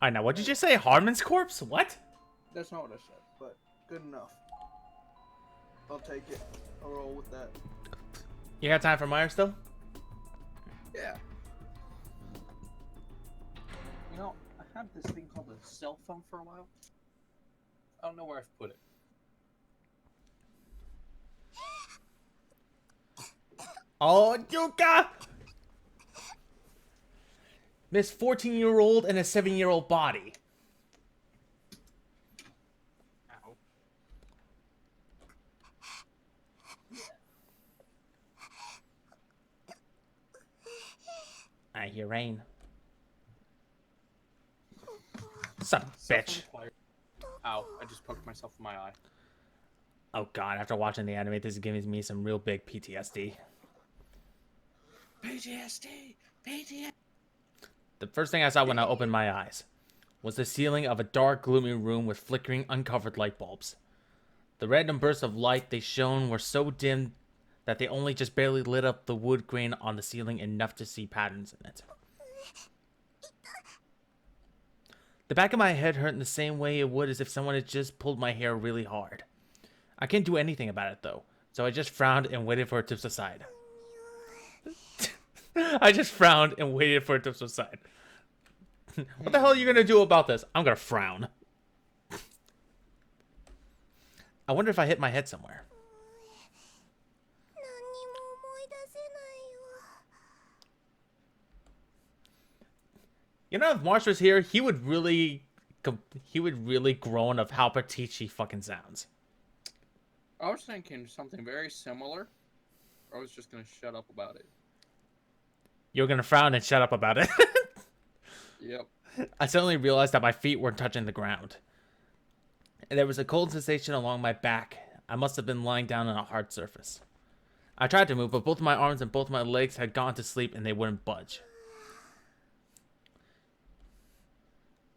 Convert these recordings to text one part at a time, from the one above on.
Alright, now what did you say? Harmon's corpse? What? That's not what I said, but good enough. I'll take it. I'll roll with that. You got time for Meyer still? Yeah. You know, I had this thing called a cell phone for a while. I don't know where I've put it. Oh, Yuka! Miss 14-year-old and a 7-year-old body. Ow. I hear rain. Son of a bitch. Ow, I just poked myself in my eye. Oh god, after watching the anime, this is giving me some real big PTSD. PTSD! PTSD! The first thing I saw when I opened my eyes was the ceiling of a dark, gloomy room with flickering, uncovered light bulbs. The random bursts of light they shone were so dim that they only just barely lit up the wood grain on the ceiling enough to see patterns in it. The back of my head hurt in the same way it would as if someone had just pulled my hair really hard. I can't do anything about it though, so I just frowned and waited for it to subside. I just frowned and waited for it to subside. What the hell are you gonna do about this? I'm gonna frown. I wonder if I hit my head somewhere. You know, if Marsh was here, he would really groan of how petite she fucking sounds. I was thinking something very similar. I was just gonna shut up about it. You're gonna frown and shut up about it. Yep. I suddenly realized that my feet weren't touching the ground. And there was a cold sensation along my back. I must have been lying down on a hard surface. I tried to move, but both my arms and both my legs had gone to sleep and they wouldn't budge.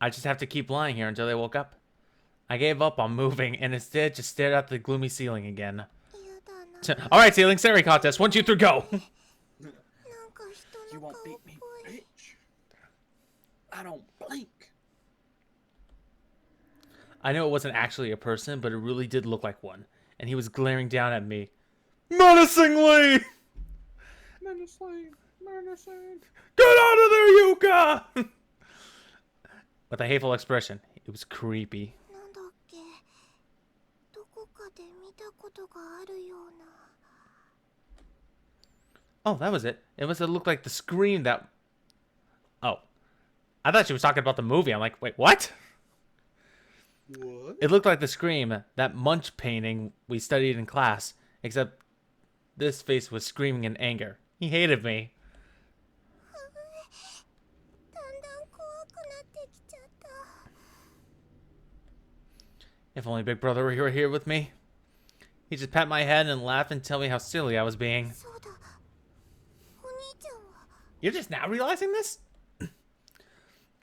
I just have to keep lying here until they woke up. I gave up on moving and instead just stared at the gloomy ceiling again. Alright, ceiling staring contest. 1, 2, 3, go! You won't beat me, bitch. I don't blink. I know it wasn't actually a person, but it really did look like one. And he was glaring down at me. Menacingly! Menacing. Menacing. Get out of there, Yuka! With a hateful expression. It was creepy. Oh, that was it. It must have looked like the scream that... Oh. I thought she was talking about the movie. I'm like, wait, what? What? It looked like the scream, that Munch painting we studied in class, except this face was screaming in anger. He hated me. If only Big Brother were here with me. He'd just pat my head and laugh and tell me how silly I was being. You're just now realizing this?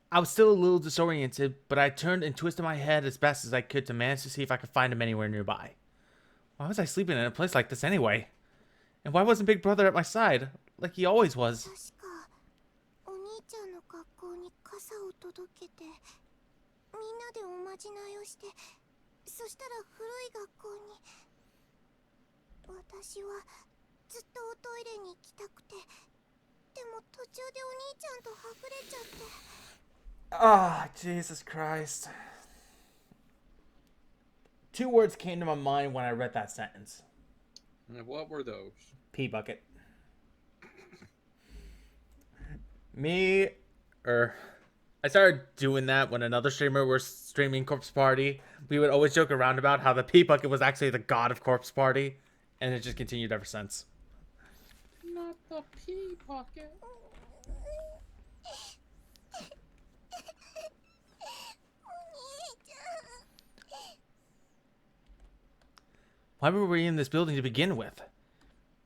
I was still a little disoriented, but I turned and twisted my head as best as I could to manage to see if I could find him anywhere nearby. Why was I sleeping in a place like this anyway? And why wasn't Big Brother at my side, like he always was? Ah, Jesus Christ. 2 words came to my mind when I read that sentence. And what were those? Pee bucket. I started doing that when another streamer was streaming Corpse Party. We would always joke around about how the pee bucket was actually the god of Corpse Party. And it just continued ever since. Not the pee bucket. Why were we in this building to begin with?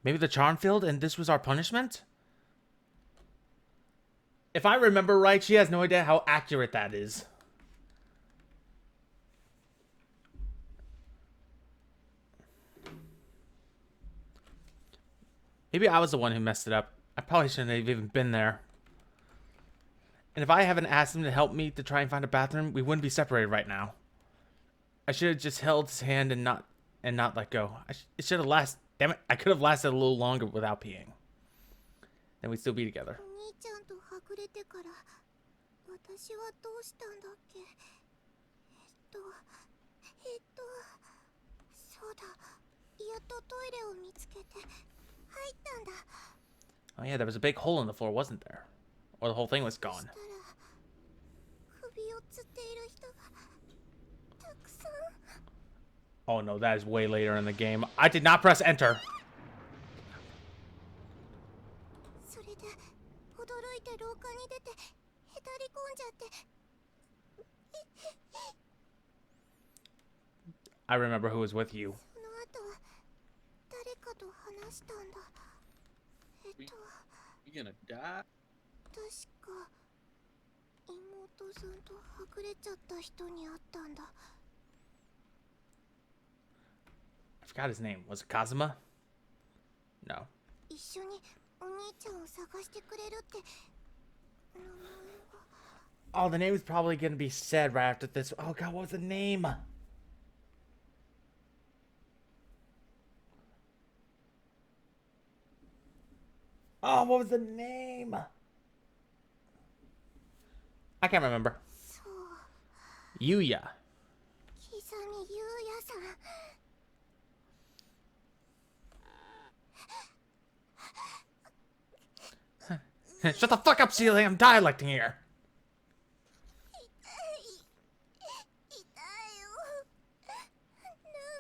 Maybe the charm failed and this was our punishment? If I remember right, she has no idea how accurate that is. Maybe I was the one who messed it up. I probably shouldn't have even been there. And if I haven't asked him to help me to try and find a bathroom, we wouldn't be separated right now. I should have just held his hand and not let go. It should have lasted. Damn it! I could have lasted a little longer without peeing. Then we'd still be together. お兄ちゃんとはぐれてから私はどうしたんだっけ。そうだ、やっとトイレを見つけて入ったんだ。 Oh yeah, there was a big hole in the floor, wasn't there? Or the whole thing was そ gone. したら首をつっている人がたくさん。 Oh no, that is way later in the game. I did not press enter. それで驚いて廊下に出てへたり込んじゃって。 I remember who was with you. その後誰かと話したんだ。You gonna die? 確か妹さんとはぐれちゃった人に会ったんだ。 I forgot his name. Was it Kazuma? No. 一緒にお兄ちゃんを探してくれるって名前が。 Oh, the name is probably gonna be said right after this. Oh god, what was the name? Oh, what was the name? I can't remember. そう、 Yuya. 刻みゆうやさん。 Shut the fuck up, Celia. I'm dialecting here. 痛いよ。なん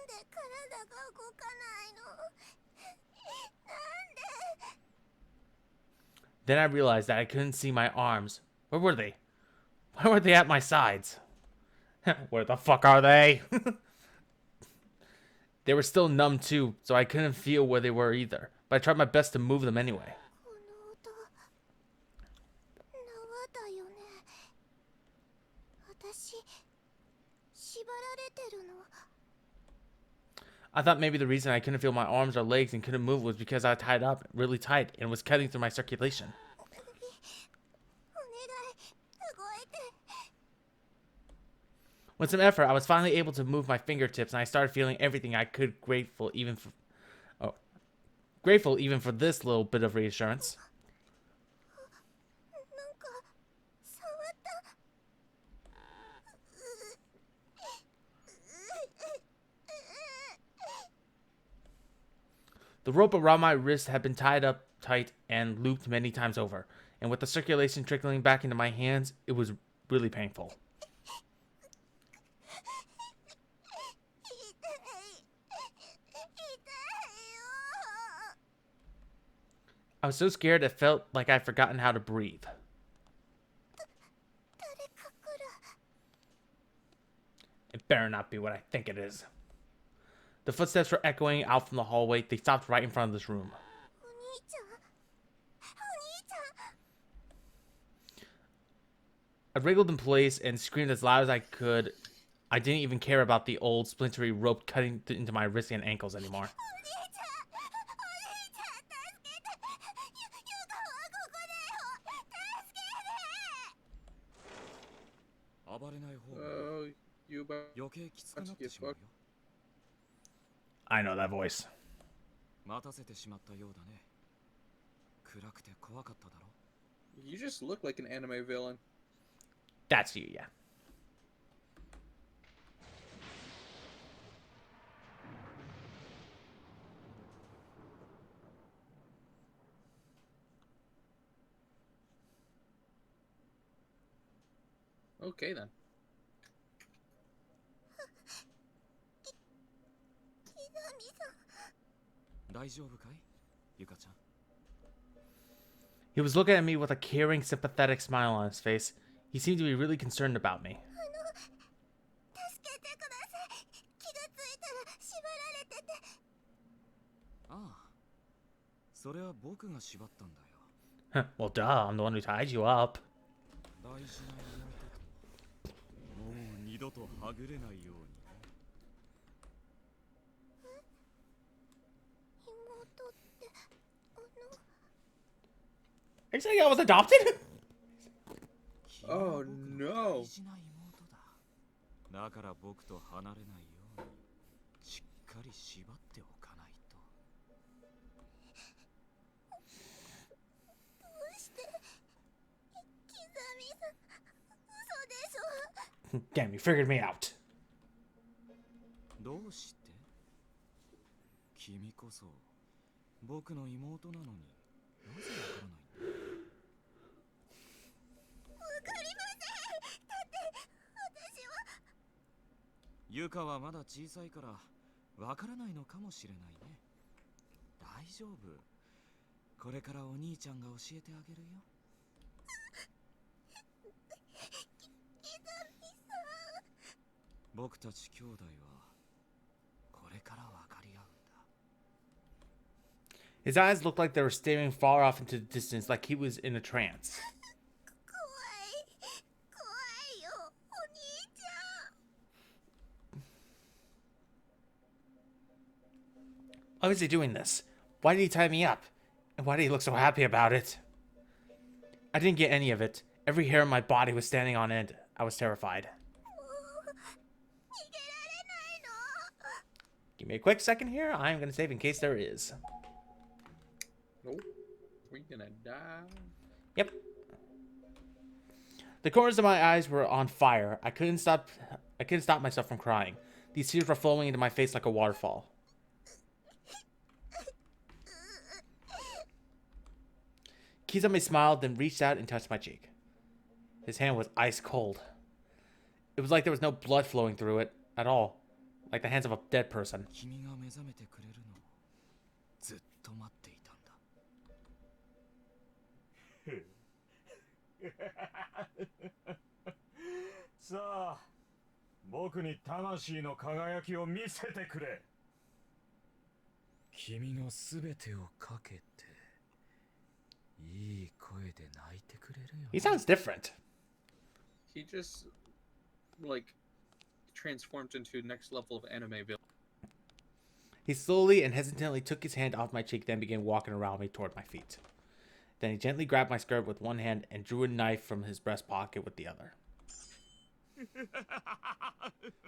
で体が動かないの。なんで。 Then I realized that I couldn't see my arms. Where were they? Why were they at my sides? Where the fuck are they? They were still numb too, so I couldn't feel where they were either. But I tried my best to move them anyway. この音、縄だよね。私、縛られてるの。 I thought maybe the reason I couldn't feel my arms or legs and couldn't move was because I tied up really tight and was cutting through my circulation. お願い、動いて。 With some effort, I was finally able to move my fingertips and I started feeling everything I could, grateful even for this little bit of reassurance. なんか触った。 The rope around my wrist had been tied up tight and looped many times over, and with the circulation trickling back into my hands, it was really painful. I was so scared it felt like I'd forgotten how to breathe. It better not be what I think it is. The footsteps were echoing out from the hallway. They stopped right in front of this room. お兄ちゃん、お兄ちゃん。 I wriggled in place and screamed as loud as I could. I didn't even care about the old splintery rope cutting into my wrists and ankles anymore. お兄ちゃん、お兄ちゃん、助けて。ゆかはここだよ。助けて。暴れない方が Oh, you about 余計きつくなってしまうよ。 I know that voice. 待たせてしまったようだね。暗くて怖かっただろ。 You just look like an anime villain. That's you, yeah. Okay then. 刻みさん。 大丈夫かいゆかちゃん。 He was looking at me with a caring, sympathetic smile on his face. He seemed to be really concerned about me. 助けてください。気がついたら縛られてて。ああ、それは僕が縛ったんだよ。 Well, duh, I'm the one who tied you up. 大事な妹ともう二度とはぐれないようにね。妹ってAre you saying I was adopted? Oh 君 no. は僕の大事な妹だ。だから僕と離れないようにしっかり縛っておかないと。どうしてキザミさん、嘘でしょ。 Damn, you figured me out. どうして？君こそ僕の妹なのになぜわからないんだ？わかりません。だって私は。ユカはまだ小さいからわからないのかもしれないね。大丈夫。これからお兄ちゃんが教えてあげるよ。キザミさん。僕たち兄弟はこれから分かり合うんだ。 His eyes looked like they were staring far off into the distance, like he was in a trance. 怖い。怖いよ、お兄ちゃん。 Why was he doing this? Why did he tie me up? And why did he look so happy about it? I didn't get any of it. Every hair in my body was standing on end. I was terrified. もう逃げられないの。 Give me a quick second here. I'm going to save in case there is. Nope. We're gonna die. Yep. The corners of my eyes were on fire. I couldn't stop myself from crying. These tears were flowing into my face like a waterfall. Kizame smiled, then reached out and touched my cheek. His hand was ice cold. It was like there was no blood flowing through it at all, like the hands of a dead person. 君が目覚めてくれるのをずっと待っていたんだ。さあ、僕に魂の輝きを見せてくれ。君のすべてをかけて、いい声で泣いてくれるよ。 He sounds different. He just like transformed into next level of anime villain. He slowly and hesitantly took his hand off my cheek, then began walking around me toward my feet. Then he gently grabbed my skirt with one hand and drew a knife from his breast pocket with the other.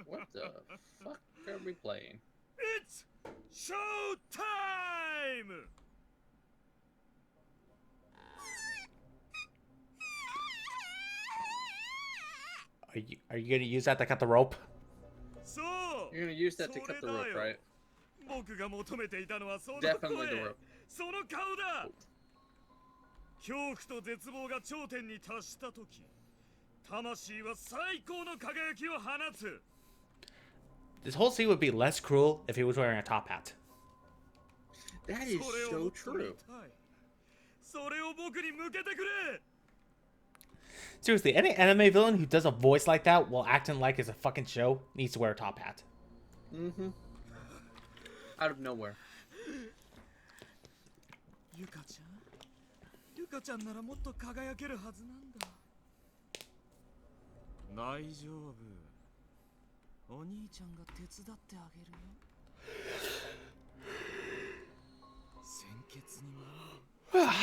What the fuck are we playing? It's show time! Are you gonna use that to cut the rope? So, You're gonna use that to cut the rope, right? 僕が求めていたのはその Definitely the 声 rope. その顔だ。恐怖と絶望が頂点に達したとき、魂は最高の輝きを放つ。 This whole scene would be less cruel if he was wearing a top hat. That is それを so もっと見 true. たい。それを僕に向けてくれ。 Seriously, any anime villain who does a voice like that while acting like it's a fucking show needs to wear a top hat. Mm-hmm. Out of nowhere. ゆかちゃん、ゆかちゃんならもっと輝けるはずなんだ。大丈夫。お兄ちゃんが手伝ってあげるよ。鮮血にも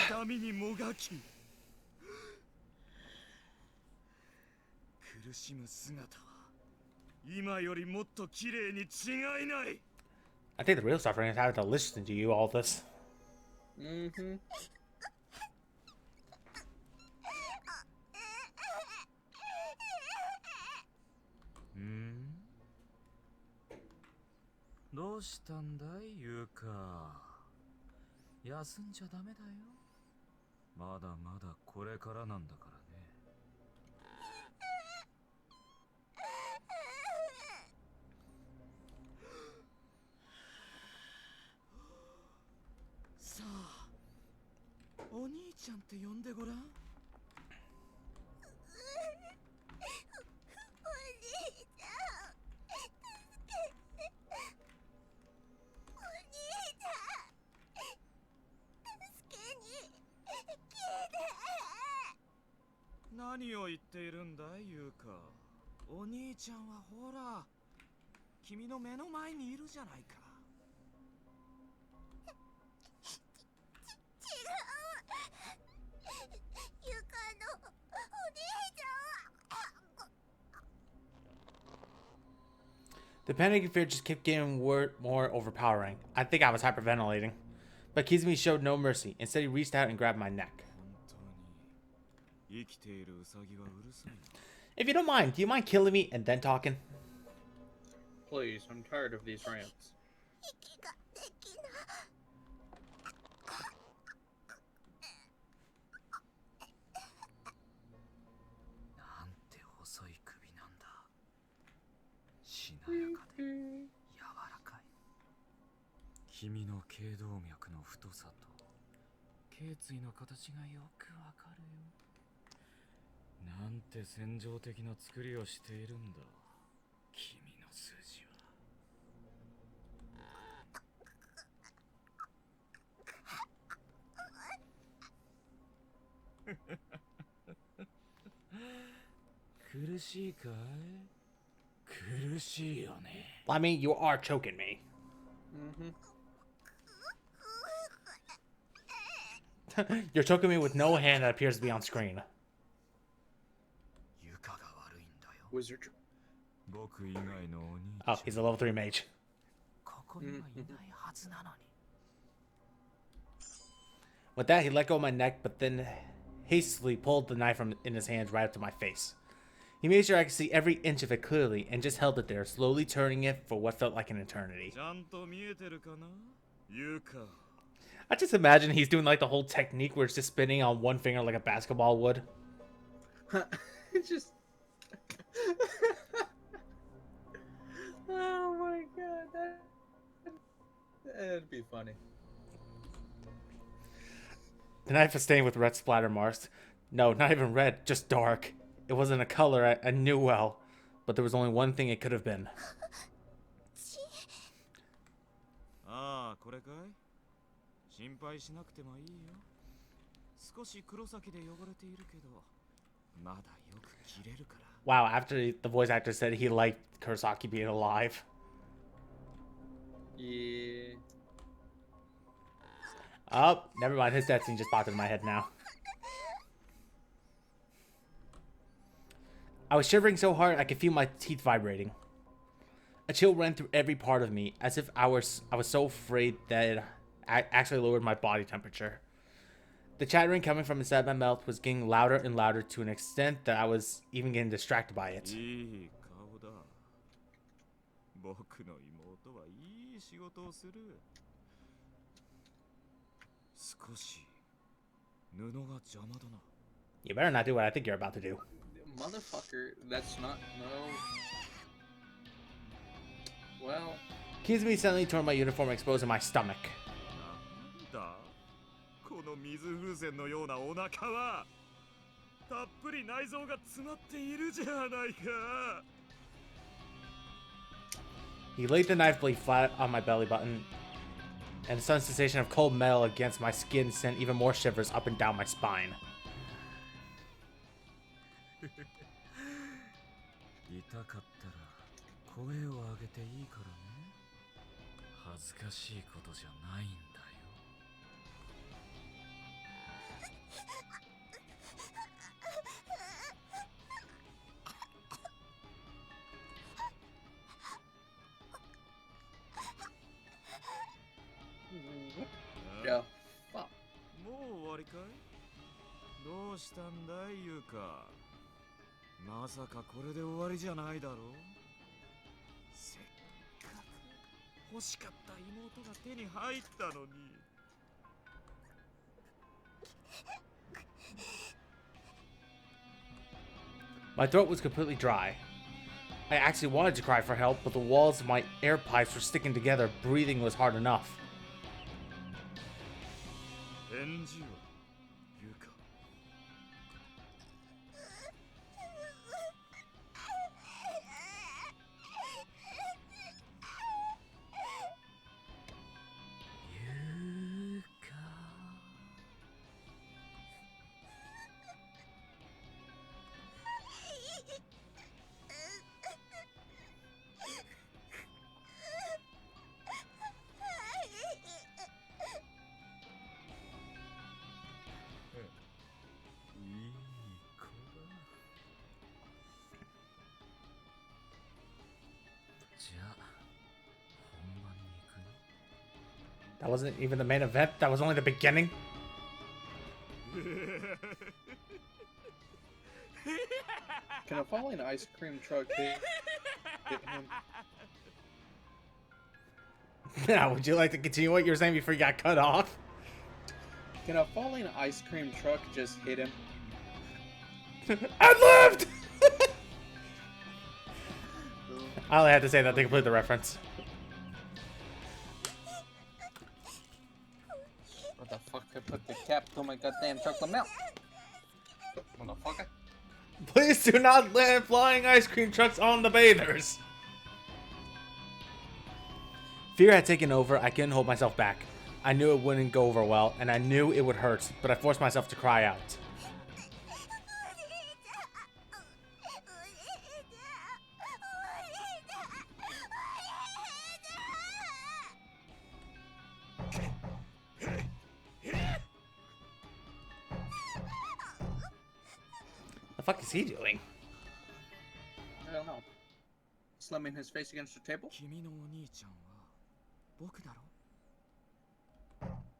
痛みにもがき、苦しむ姿は今よりもっと綺麗に違いない。 I think the real suffering is having to listen to you all this. Mm-hmm. どうしたんだい、ゆうか。休んじゃダメだよ。まだまだこれからなんだからね。さあ、お兄ちゃんって呼んでごらん。お兄ちゃん、助けて。お兄ちゃん、助けに来て。何を言っているんだい、ゆうか。お兄ちゃんはほら、君の目の前にいるじゃないか。違う。ゆかのお兄ちゃん。The panic and fear just kept getting more overpowering. I think I was hyperventilating. But Kizumi showed no mercy. Instead, he reached out and grabbed my neck. 本当に生きているウサギはうるさいな。 If you don't mind, do you mind killing me and then talking? Please, I'm tired of these rants. 息ができない。なんて細い首なんだ。しなやかで柔らかい。君の頸動脈の太さと頸椎の形がよくわかるよ。なんて戦場的な作りをしているんだ。君の数字は。苦しいかい？苦しいよね。 I mean, you are choking me. You're choking me with no hand that appears to be on screen. ユカが悪いんだよ。 Wizard. 僕以外のお兄ちゃ Oh, ん。 he's a level 3 mage. ここにはいないはずなのに。 With that, he let go of my neck, but then hastily pulled the knife from in his hands right up to my face. He made sure I could see every inch of it clearly and just held it there, slowly turning it for what felt like an eternity. ちゃんと見えてるかな？ユカ。 I just imagine he's doing like the whole technique where it's just spinning on one finger like a basketball would. It's just. Oh my god, that'd be funny. The knife is stained with red splatter marks. No, not even red, just dark. It wasn't a color I knew well, but there was only one thing it could have been. ああ、これかい？心配しなくてもいいよ。少し黒崎で汚れているけど、まだよく切れるから。 Wow, after the voice actor said he liked Kurosaki being alive. Yeah. Oh, never mind. His death scene just popped in my head now. I was shivering so hard I could feel my teeth vibrating. A chill ran through every part of me, as if I was so afraid that it actually lowered my body temperature. The chattering coming from inside my mouth was getting louder and louder to an extent that I was even getting distracted by it. いい顔だ。僕の妹はいい仕事をする。少し布が邪魔だな。 You better not do what I think you're about to do. Motherfucker, that's not. No. Well. Kizumi suddenly tore my uniform, exposing my stomach. なんだこの水風船のようなお腹は。たっぷり内臓が詰まっているじゃないか。 He laid the knife blade flat on my belly button, and the sudden sensation of cold metal against my skin sent even more shivers up and down my spine. 痛かったら声を上げていいからね。恥ずかしいことじゃないんだよ。 Yeah. Fuck. もう終わりかい？どうしたんだい、ユカ。まさかこれで終わりじゃないだろう。せっかく欲しかった妹が手に入ったのに。 My throat was completely dry. I actually wanted to cry for help, but the walls of my air pipes were sticking together. Breathing was hard enough. 返事はユカ。 ユカ。 「That wasn't even the main event. That was only the beginning. Can a falling ice cream truck hit him? Now, would you like to continue what you were saying before you got cut off? Can a falling ice cream truck just hit him? I lived! I only had to say that to complete the reference. What the fuck? I put the cap to my goddamn chocolate milk. Motherfucker. Please do not land flying ice cream trucks on the bathers. Fear had taken over. I couldn't hold myself back. I knew it wouldn't go over well, and I knew it would hurt, but I forced myself to cry out. The fuck is he doing? I don't know. Slamming his face against the table? 君のお兄ちゃんは僕だろ。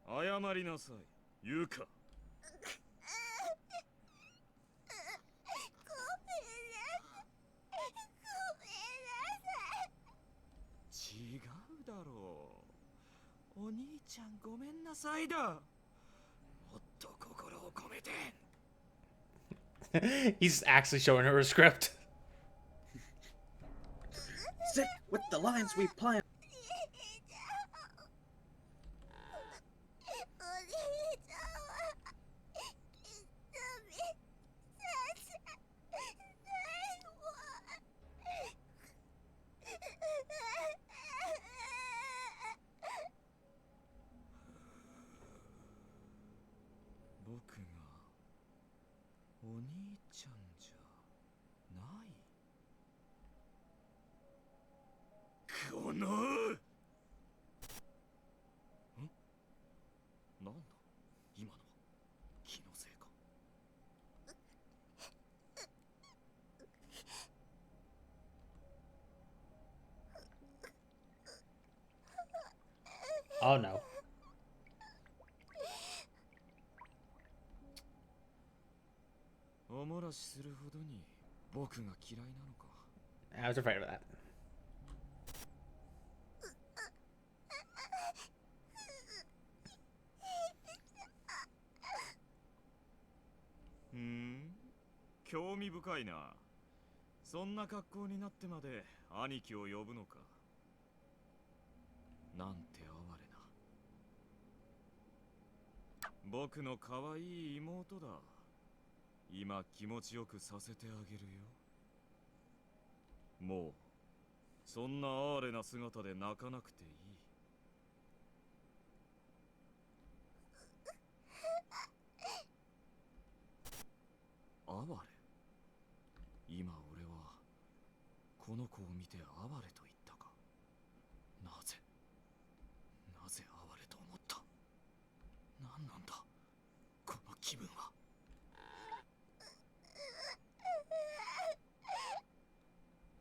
謝りなさい、ユカ。違うだろう。お兄ちゃんごめんなさいだ。もっと心を込めて。He's actually showing her a script. Sick with the lines we plan. Oh no. I was afraid of that. Hmm? 興味深いな。そんな格好になってまで兄貴を呼ぶのか。なんて哀れな。僕の可愛い妹だ。今気持ちよくさせてあげるよ。もうそんな哀れな姿で泣かなくていい。哀れ。今俺はこの子を見て哀れと言ったか。なぜ哀れと思った。何なんだこの気分は。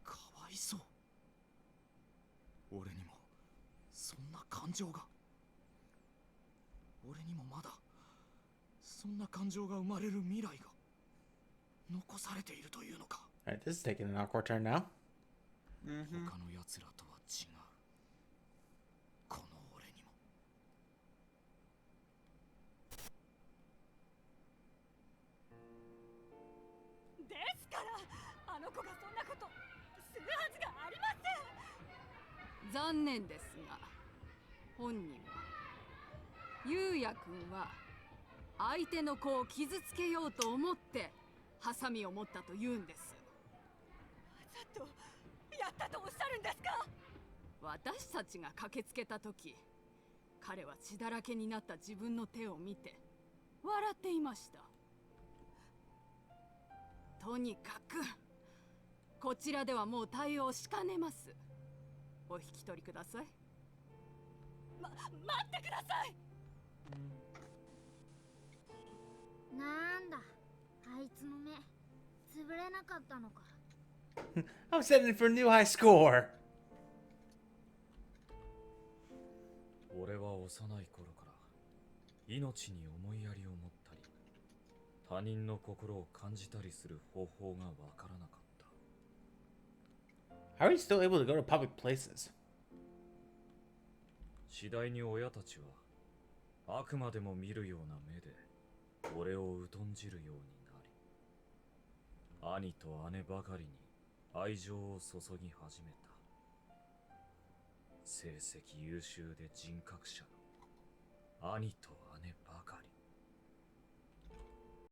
かわいそう。俺にもそんな感情が。俺にもまだそんな感情が生まれる未来が残されているというのか。Alright, this is taking an awkward turn now. 他の奴らとは違う。この俺にも。ですからあの子がそんなことするはずがありません。残念ですが本人はゆうやくんは相手の子を傷つけようと思ってハサミを持ったと言うんです。わざとやったとおっしゃるんですか。私たちが駆けつけた時、彼は血だらけになった自分の手を見て笑っていました。とにかくこちらではもう対応しかねます。お引き取りください。待ってください。なんだ、あいつの目潰れなかったのか。I'm setting for a new high score. 俺は教幼い頃から命に思いやりを持ったり、他人の心を感じたりする方法がわからなかった。 How are you still able to go to public places? 次第に親たちはあくまでも見るような目で俺を疎んじるようになり、兄と姉ばかりに愛情を注ぎ始めた。成績優秀で人格者の兄と